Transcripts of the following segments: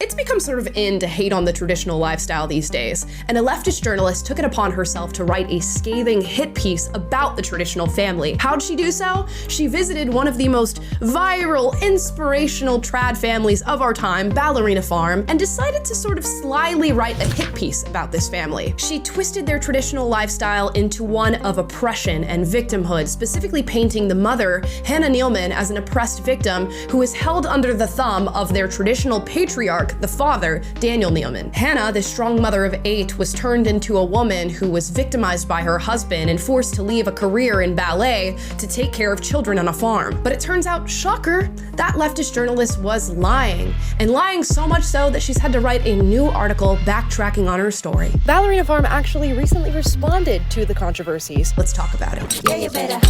It's become sort of in to hate on the traditional lifestyle these days, and a leftist journalist took it upon herself to write a scathing hit piece about the traditional family. How'd she do so? She visited one of the most viral, inspirational trad families of our time, Ballerina Farm, and decided to sort of slyly write a hit piece about this family. She twisted their traditional lifestyle into one of oppression and victimhood, specifically painting the mother, Hannah Neeleman, as an oppressed victim who is held under the thumb of their traditional patriarch, the father, Daniel Neeleman. Hannah, the strong mother of 8, was turned into a woman who was victimized by her husband and forced to leave a career in ballet to take care of children on a farm. But it turns out, shocker, that leftist journalist was lying, and lying so much so that she's had to write a new article backtracking on her story. Ballerina Farm actually recently responded to the controversies. Let's talk about it. Yeah, you better.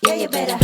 Yeah, you better.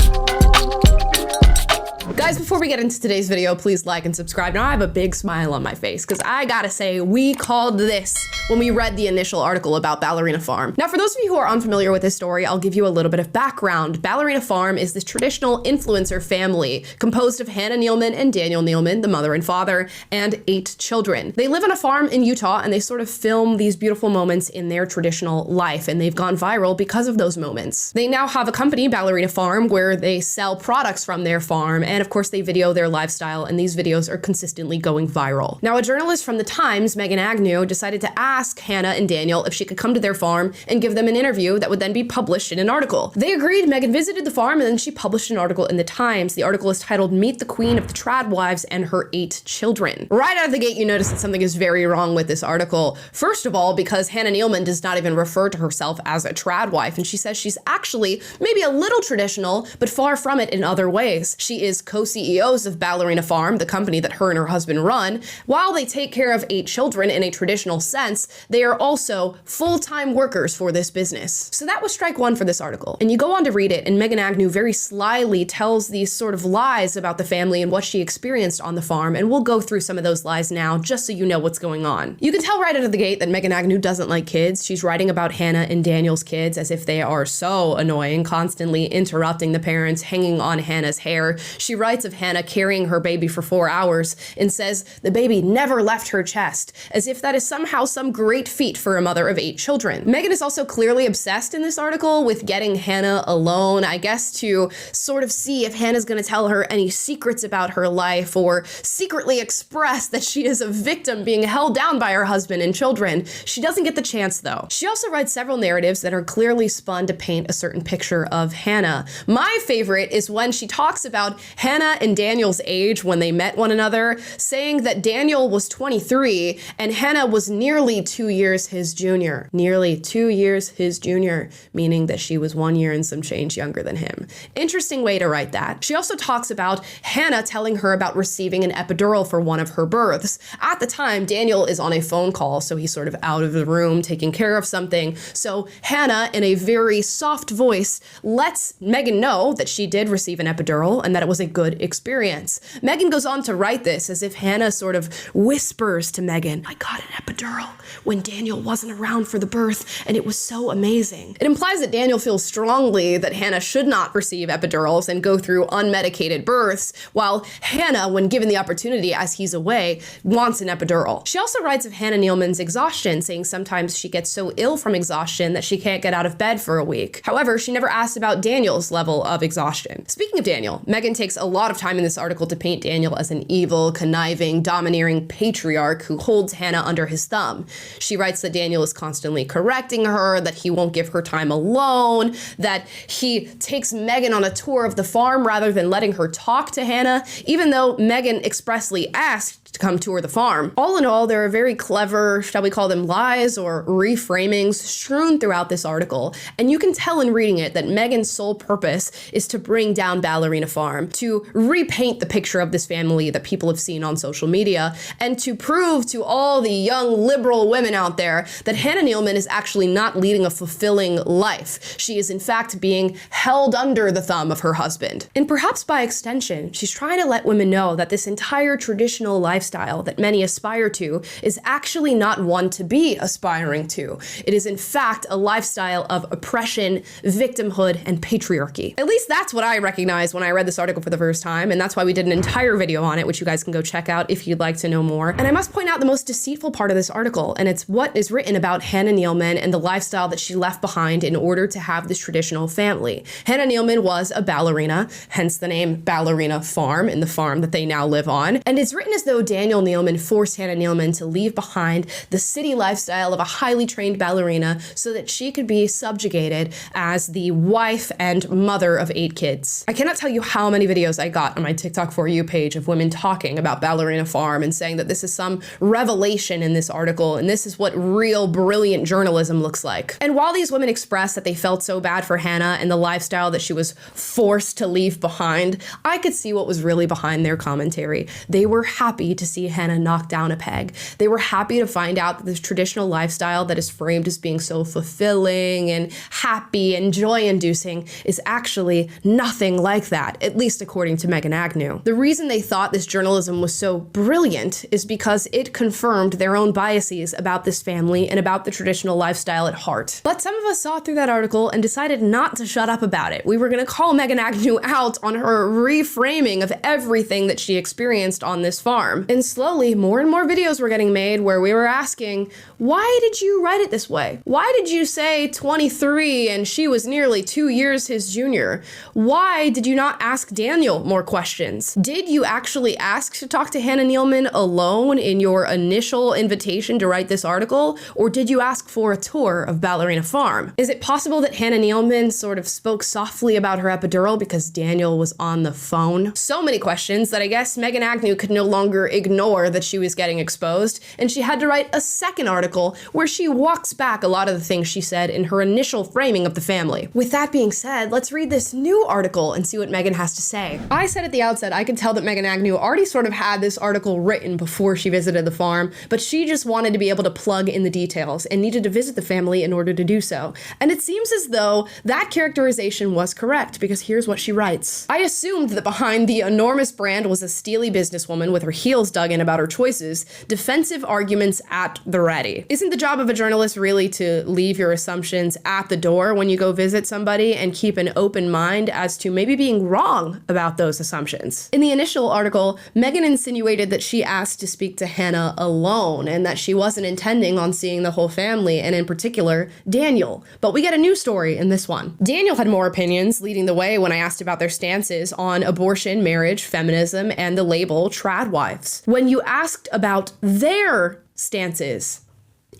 Guys, before we get into today's video, please like and subscribe. Now I have a big smile on my face because I gotta say, we called this when we read the initial article about Ballerina Farm. Now, for those of you who are unfamiliar with this story, I'll give you a little bit of background. Ballerina Farm is this traditional influencer family composed of Hannah Neeleman and Daniel Neeleman, the mother and father, and 8 children. They live on a farm in Utah and they sort of film these beautiful moments in their traditional life, and they've gone viral because of those moments. They now have a company, Ballerina Farm, where they sell products from their farm, and of course they video their lifestyle, and these videos are consistently going viral. Now, a journalist from The Times, Megan Agnew, decided to ask Hannah and Daniel if she could come to their farm and give them an interview that would then be published in an article. They agreed. Megan visited the farm and then she published an article in The Times. The article is titled "Meet the Queen of the Trad Wives and Her 8 Children." Right out of the gate, you notice that something is very wrong with this article. First of all, because Hannah Neeleman does not even refer to herself as a trad wife, and she says she's actually maybe a little traditional, but far from it in other ways. She is co-CEOs of Ballerina Farm, the company that her and her husband run. While they take care of 8 children in a traditional sense, they are also full-time workers for this business. So that was strike one for this article. And you go on to read it, and Megan Agnew very slyly tells these sort of lies about the family and what she experienced on the farm, and we'll go through some of those lies now just so you know what's going on. You can tell right out of the gate that Megan Agnew doesn't like kids. She's writing about Hannah and Daniel's kids as if they are so annoying, constantly interrupting the parents, hanging on Hannah's hair. She writes of Hannah carrying her baby for 4 hours and says the baby never left her chest, as if that is somehow some great feat for a mother of 8 children. Megan is also clearly obsessed in this article with getting Hannah alone, I guess to sort of see if Hannah's gonna tell her any secrets about her life or secretly express that she is a victim being held down by her husband and children. She doesn't get the chance though. She also writes several narratives that are clearly spun to paint a certain picture of Hannah. My favorite is when she talks about Hannah and Daniel's age when they met one another, saying that Daniel was 23 and Hannah was nearly 2 years his junior. Nearly 2 years his junior, meaning that she was 1 year and some change younger than him. Interesting way to write that. She also talks about Hannah telling her about receiving an epidural for one of her births. At the time, Daniel is on a phone call, so he's sort of out of the room taking care of something. So Hannah, in a very soft voice, lets Megan know that she did receive an epidural and that it was a good experience. Megan goes on to write this as if Hannah sort of whispers to Megan, "I got an epidural when Daniel wasn't around for the birth, and it was so amazing." It implies that Daniel feels strongly that Hannah should not receive epidurals and go through unmedicated births, while Hannah, when given the opportunity as he's away, wants an epidural. She also writes of Hannah Neeleman's exhaustion, saying sometimes she gets so ill from exhaustion that she can't get out of bed for a week. However, she never asked about Daniel's level of exhaustion. Speaking of Daniel, Megan takes a lot of time in this article to paint Daniel as an evil, conniving, domineering patriarch who holds Hannah under his thumb. She writes that Daniel is constantly correcting her, that he won't give her time alone, that he takes Megan on a tour of the farm rather than letting her talk to Hannah, even though Megan expressly asked to come tour the farm. All in all, there are very clever, shall we call them lies or reframings strewn throughout this article, and you can tell in reading it that Megan's sole purpose is to bring down Ballerina Farm, to repaint the picture of this family that people have seen on social media, and to prove to all the young liberal women out there that Hannah Neeleman is actually not leading a fulfilling life. She is in fact being held under the thumb of her husband. And perhaps by extension, she's trying to let women know that this entire traditional lifestyle that many aspire to is actually not one to be aspiring to. It is in fact a lifestyle of oppression, victimhood, and patriarchy. At least that's what I recognized when I read this article for the first first time, and that's why we did an entire video on it, which you guys can go check out if you'd like to know more. And I must point out the most deceitful part of this article, and it's what is written about Hannah Neeleman and the lifestyle that she left behind in order to have this traditional family. Hannah Neeleman was a ballerina, hence the name Ballerina Farm, and the farm that they now live on. And it's written as though Daniel Neeleman forced Hannah Neeleman to leave behind the city lifestyle of a highly trained ballerina so that she could be subjugated as the wife and mother of 8 kids. I cannot tell you how many videos I got on my TikTok For You page of women talking about Ballerina Farm and saying that this is some revelation in this article and this is what real brilliant journalism looks like. And while these women expressed that they felt so bad for Hannah and the lifestyle that she was forced to leave behind, I could see what was really behind their commentary. They were happy to see Hannah knock down a peg. They were happy to find out that this traditional lifestyle that is framed as being so fulfilling and happy and joy-inducing is actually nothing like that, at least according to Megan Agnew. The reason they thought this journalism was so brilliant is because it confirmed their own biases about this family and about the traditional lifestyle at heart. But some of us saw through that article and decided not to shut up about it. We were going to call Megan Agnew out on her reframing of everything that she experienced on this farm. And slowly, more and more videos were getting made where we were asking, why did you write it this way? Why did you say 23 and she was nearly 2 years his junior? Why did you not ask Daniel more questions? Did you actually ask to talk to Hannah Neeleman alone in your initial invitation to write this article? Or did you ask for a tour of Ballerina Farm? Is it possible that Hannah Neeleman sort of spoke softly about her epidural because Daniel was on the phone? So many questions that I guess Megan Agnew could no longer ignore that she was getting exposed, and she had to write a second article where she walks back a lot of the things she said in her initial framing of the family. With that being said, let's read this new article and see what Megan has to say. I said at the outset, I could tell that Megan Agnew already sort of had this article written before she visited the farm, but she just wanted to be able to plug in the details and needed to visit the family in order to do so. And it seems as though that characterization was correct, because here's what she writes. I assumed that behind the enormous brand was a steely businesswoman with her heels dug in about her choices, defensive arguments at the ready. Isn't the job of a journalist really to leave your assumptions at the door when you go visit somebody and keep an open mind as to maybe being wrong about those assumptions? In the initial article, Megan insinuated that she asked to speak to Hannah alone and that she wasn't intending on seeing the whole family, and in particular, Daniel. But we get a new story in this one. Daniel had more opinions, leading the way when I asked about their stances on abortion, marriage, feminism, and the label trad wives. When you asked about their stances,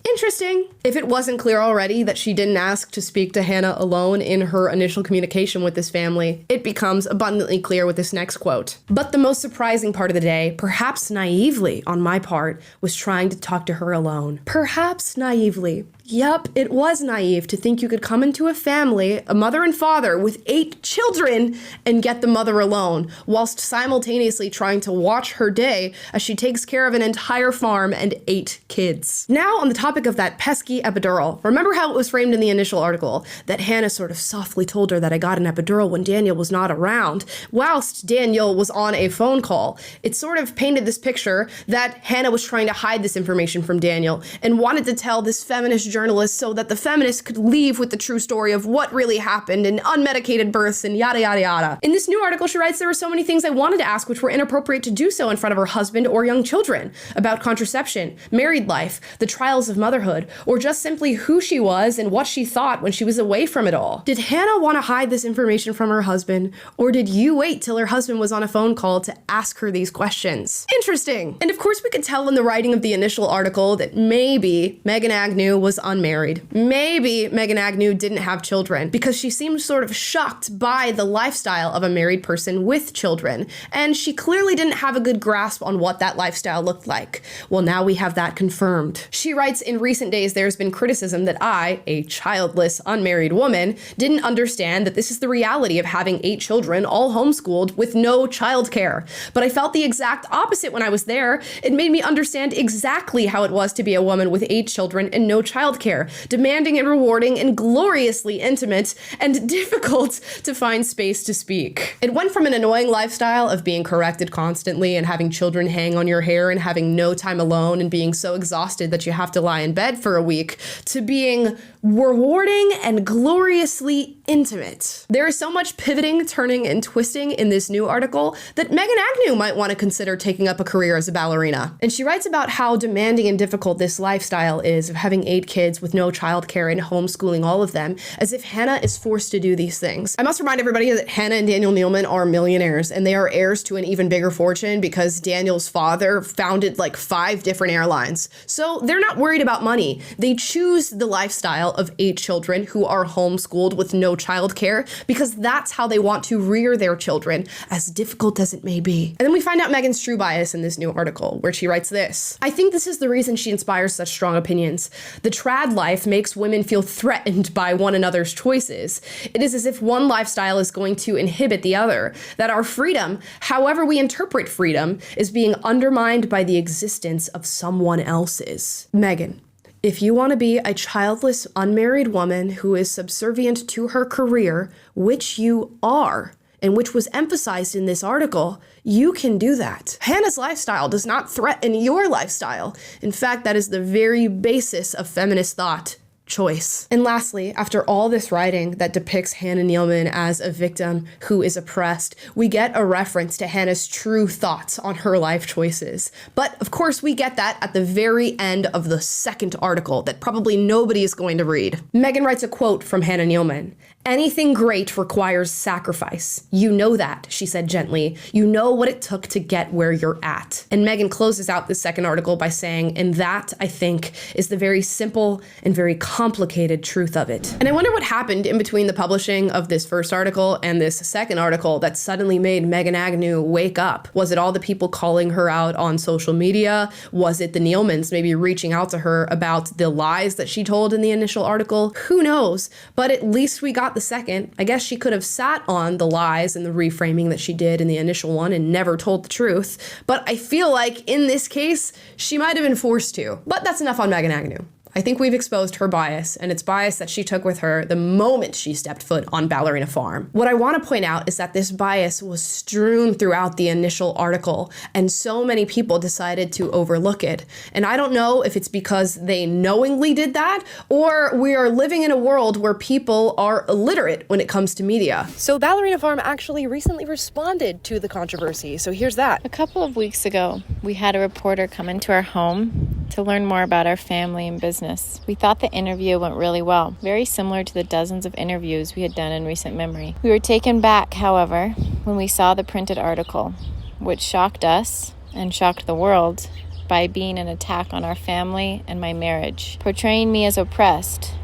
interesting. If it wasn't clear already that she didn't ask to speak to Hannah alone in her initial communication with this family, it becomes abundantly clear with this next quote. But the most surprising part of the day, perhaps naively on my part, was trying to talk to her alone. Perhaps naively. Yep, it was naive to think you could come into a family, a mother and father with 8 children, and get the mother alone, whilst simultaneously trying to watch her day as she takes care of an entire farm and 8 kids. Now on the topic of that pesky epidural, remember how it was framed in the initial article, that Hannah sort of softly told her that I got an epidural when Daniel was not around, whilst Daniel was on a phone call. It sort of painted this picture that Hannah was trying to hide this information from Daniel and wanted to tell this feminist journalist so that the feminist could leave with the true story of what really happened and unmedicated births and yada yada yada. In this new article, she writes, there were so many things I wanted to ask which were inappropriate to do so in front of her husband or young children, about contraception, married life, the trials of motherhood, or just simply who she was and what she thought when she was away from it all. Did Hannah want to hide this information from her husband, or did you wait till her husband was on a phone call to ask her these questions? Interesting. And of course we could tell in the writing of the initial article that maybe Megan Agnew was unmarried. Maybe Megan Agnew didn't have children because she seemed sort of shocked by the lifestyle of a married person with children, and she clearly didn't have a good grasp on what that lifestyle looked like. Well, now we have that confirmed. She writes, in recent days there's been criticism that I, a childless, unmarried woman, didn't understand that this is the reality of having 8 children, all homeschooled with no childcare. But I felt the exact opposite when I was there. It made me understand exactly how it was to be a woman with 8 children and no childcare, demanding and rewarding and gloriously intimate and difficult to find space to speak. It went from an annoying lifestyle of being corrected constantly and having children hang on your hair and having no time alone and being so exhausted that you have to lie in bed for a week to being rewarding and gloriously intimate. There is so much pivoting, turning, and twisting in this new article that Megan Agnew might want to consider taking up a career as a ballerina. And she writes about how demanding and difficult this lifestyle is of having 8 kids with no childcare and homeschooling all of them, as if Hannah is forced to do these things. I must remind everybody that Hannah and Daniel Neeleman are millionaires, and they are heirs to an even bigger fortune because Daniel's father founded like 5 different airlines. So they're not worried about money. They choose the lifestyle of 8 children who are homeschooled with no childcare because that's how they want to rear their children, as difficult as it may be. And then we find out Megan's true bias in this new article, where she writes this: I think this is the reason she inspires such strong opinions. The trad life makes women feel threatened by one another's choices. It is as if one lifestyle is going to inhibit the other, that our freedom, however we interpret freedom, is being undermined by the existence of someone else's. Megan, if you want to be a childless, unmarried woman who is subservient to her career, which you are, and which was emphasized in this article, you can do that. Hannah's lifestyle does not threaten your lifestyle. In fact, that is the very basis of feminist thought. Choice. And lastly, after all this writing that depicts Hannah Neeleman as a victim who is oppressed, we get a reference to Hannah's true thoughts on her life choices. But of course, we get that at the very end of the second article that probably nobody is going to read. Megan writes a quote from Hannah Neeleman. Anything great requires sacrifice. You know that, she said gently. You know what it took to get where you're at. And Megan closes out the second article by saying, and that, I think, is the very simple and very complicated truth of it. And I wonder what happened in between the publishing of this first article and this second article that suddenly made Megan Agnew wake up. Was it all the people calling her out on social media? Was it the Neelemans maybe reaching out to her about the lies that she told in the initial article? Who knows? But at least we got the second. I guess she could have sat on the lies and the reframing that she did in the initial one and never told the truth. But I feel like in this case, she might have been forced to. But that's enough on Megan Agnew. I think we've exposed her bias, and it's bias that she took with her the moment she stepped foot on Ballerina Farm. What I want to point out is that this bias was strewn throughout the initial article, and so many people decided to overlook it. And I don't know if it's because they knowingly did that, or we are living in a world where people are illiterate when it comes to media. So Ballerina Farm actually recently responded to the controversy, so here's that. A couple of weeks ago, we had a reporter come into our home to learn more about our family and business. We thought the interview went really well, very similar to the dozens of interviews we had done in recent memory. We were taken back, however, when we saw the printed article, which shocked us and shocked the world by being an attack on our family and my marriage, portraying me as oppressed,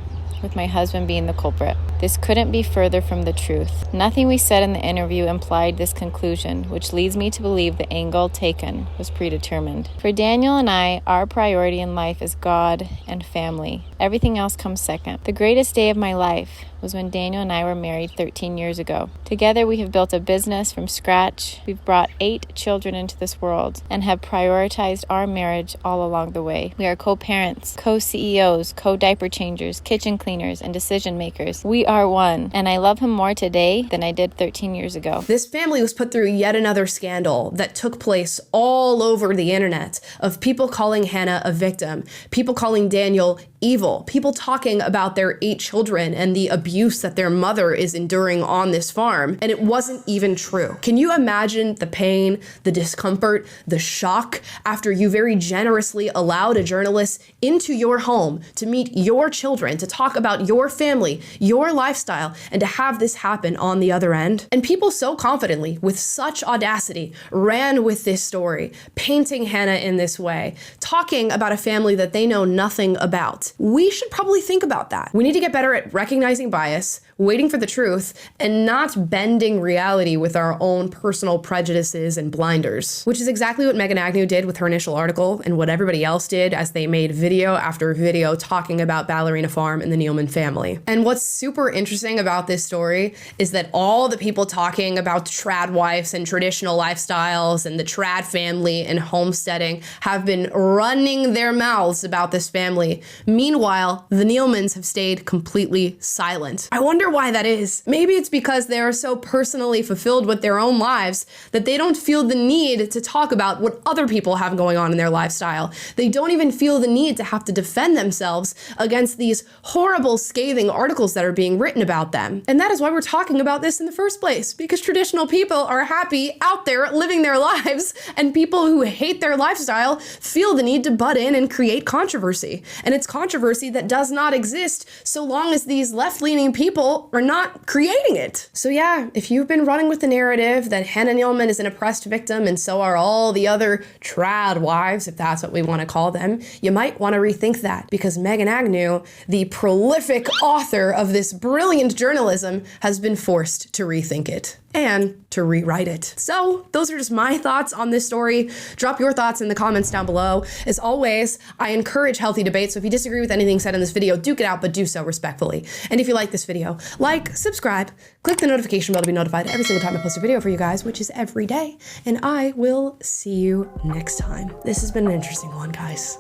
with my husband being the culprit. This couldn't be further from the truth. Nothing we said in the interview implied this conclusion, which leads me to believe the angle taken was predetermined. For Daniel and I, our priority in life is God and family. Everything else comes second. The greatest day of my life was when Daniel and I were married 13 years ago. Together we have built a business from scratch. We've brought 8 children into this world and have prioritized our marriage all along the way. We are co-parents, co-CEOs, co-diaper changers, kitchen cleaners, and decision makers. We are one, and I love him more today than I did 13 years ago. This family was put through yet another scandal that took place all over the internet of people calling Hannah a victim, people calling Daniel evil, people talking about their 8 children and the abuse that their mother is enduring on this farm, and it wasn't even true. Can you imagine the pain, the discomfort, the shock after you very generously allowed a journalist into your home to meet your children, to talk about your family, your lifestyle, and to have this happen on the other end? And people so confidently, with such audacity, ran with this story, painting Hannah in this way, talking about a family that they know nothing about. We should probably think about that. We need to get better at recognizing bias, waiting for the truth, and not bending reality with our own personal prejudices and blinders, which is exactly what Megan Agnew did with her initial article and what everybody else did as they made video after video talking about Ballerina Farm and the Neeleman family. And what's super interesting about this story is that all the people talking about trad wives and traditional lifestyles and the trad family and homesteading have been running their mouths about this family. meanwhile, the Neelemans have stayed completely silent. I wonder why that is. Maybe it's because they are so personally fulfilled with their own lives that they don't feel the need to talk about what other people have going on in their lifestyle. They don't even feel the need to have to defend themselves against these horrible, scathing articles that are being written about them. And that is why we're talking about this in the first place, because traditional people are happy out there living their lives, and people who hate their lifestyle feel the need to butt in and create controversy. And it's controversy that does not exist so long as these left-leaning people are not creating it. So yeah, if you've been running with the narrative that Hannah Neeleman is an oppressed victim and so are all the other trad wives, if that's what we want to call them, you might want to rethink that, because Megan Agnew, the prolific author of this brilliant journalism, has been forced to rethink it and to rewrite it. So those are just my thoughts on this story. Drop your thoughts in the comments down below. As always, I encourage healthy debate, so if you disagree with anything said in this video, duke it out, but do so respectfully. And if you like this video, like, subscribe, click the notification bell to be notified every single time I post a video for you guys, which is every day. And I will see you next time. This has been an interesting one, guys.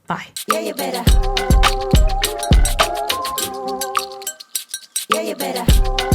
Bye. Yeah, you better. Yeah, you better.